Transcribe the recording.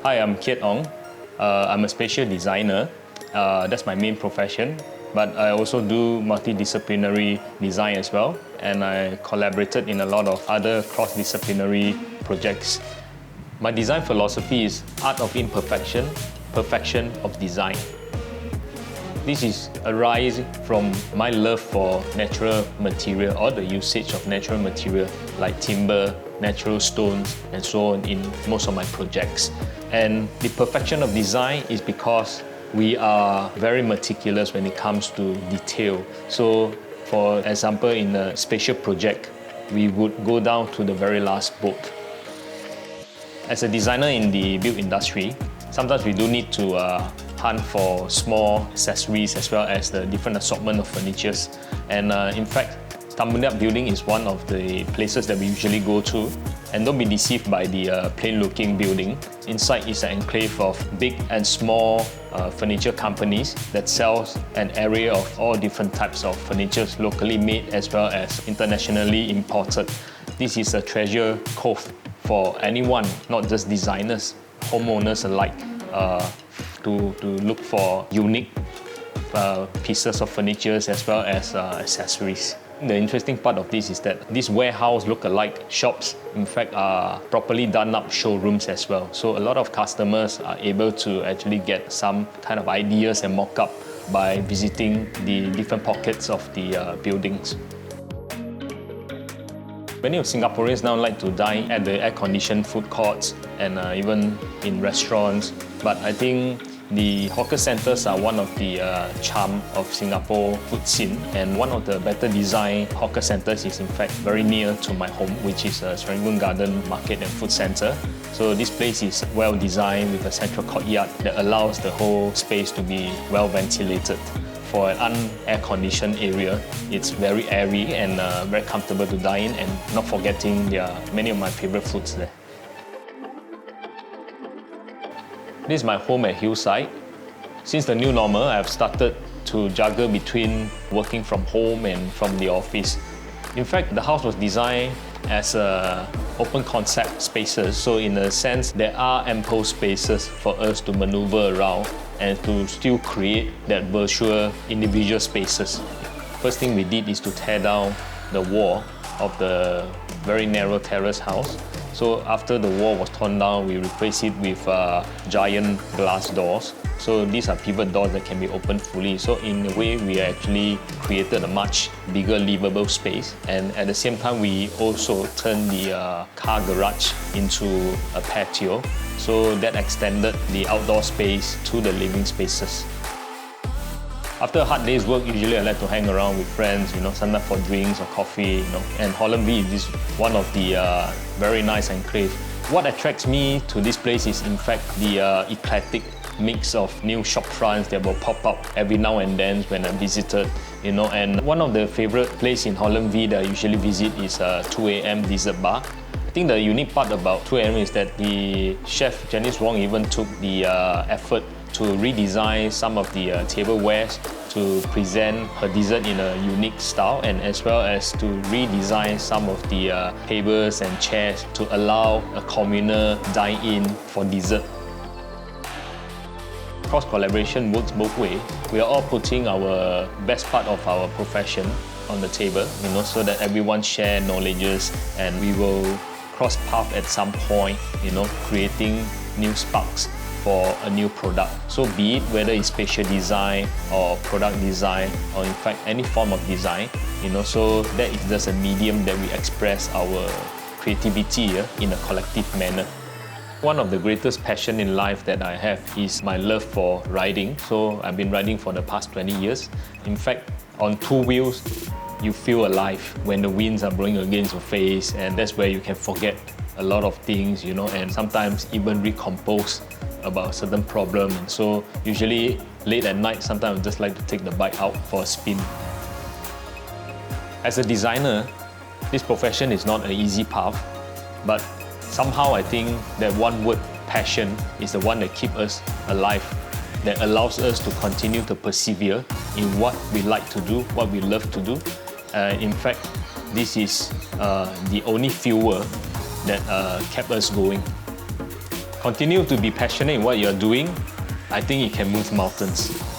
Hi, I'm Keat Ong. I'm a spatial designer. That's my main profession. But I also do multidisciplinary design as well. And I collaborated in a lot of other cross-disciplinary projects. My design philosophy is art of imperfection, perfection of design. This is arising from my love for natural material or the usage of natural material like timber, natural stones, and so on in most of my projects. And the perfection of design is because we are very meticulous when it comes to detail. So, for example, in a spatial project, we would go down to the very last bolt. As a designer in the build industry, sometimes we do need to hunt for small accessories as well as the different assortment of furnitures. And in fact, Tumbling Up Building is one of the places that we usually go to. And don't be deceived by the plain-looking building. Inside is an enclave of big and small furniture companies that sells an area of all different types of furniture, locally made as well as internationally imported. This is a treasure cove for anyone, not just designers, homeowners alike, to look for unique pieces of furniture as well as accessories. The interesting part of this is that these warehouse look-alike shops, in fact, are properly done up showrooms as well. So a lot of customers are able to actually get some kind of ideas and mock-up by visiting the different pockets of the buildings. Many of Singaporeans now like to dine at the air-conditioned food courts and even in restaurants. But I think the hawker centres are one of the charm of Singapore food scene, and one of the better designed hawker centres is in fact very near to my home, which is Serangoon Garden Market and Food Centre. So this place is well designed with a central courtyard that allows the whole space to be well ventilated. For an un-air-conditioned area, it's very airy and very comfortable to dine in, and not forgetting there are many of my favourite foods there. This is my home at Hillside. Since the new normal, I've started to juggle between working from home and from the office. In fact, the house was designed as open concept spaces, so in a sense, there are ample spaces for us to maneuver around and to still create that virtual individual spaces. First thing we did is to tear down the wall of the very narrow terrace house. So after the wall was torn down, we replaced it with giant glass doors. So these are pivot doors that can be opened fully. So in a way, we actually created a much bigger livable space. And at the same time, we also turned the car garage into a patio. So that extended the outdoor space to the living spaces. After a hard day's work, usually I like to hang around with friends, sometimes for drinks or coffee, And Holland View is one of the very nice enclave. What attracts me to this place is in fact the eclectic mix of new shop fronts that will pop up every now and then when I visited, And one of the favorite place in Holland View that I usually visit is 2 a.m. dessert bar. I think the unique part about 2 a.m. is that the chef Janice Wong even took the effort to redesign some of the tablewares to present her dessert in a unique style, and as well as to redesign some of the tables and chairs to allow a communal dine-in for dessert. Cross-collaboration works both ways. We are all putting our best part of our profession on the table, so that everyone share knowledges, and we will cross path at some point, creating new sparks for a new product. So be it whether it's spatial design or product design or in fact any form of design, so that is just a medium that we express our creativity in a collective manner. One of the greatest passion in life that I have is my love for riding. So I've been riding for the past 20 years. In fact, on two wheels, you feel alive when the winds are blowing against your face, and that's where you can forget a lot of things, and sometimes even recompose about a certain problem. And so usually late at night, sometimes I just like to take the bike out for a spin. As a designer, this profession is not an easy path, but somehow I think that one word, passion, is the one that keeps us alive, that allows us to continue to persevere in what we like to do, what we love to do. In fact, this is the only fuel that kept us going. Continue to be passionate in what you're doing. I think it can move mountains.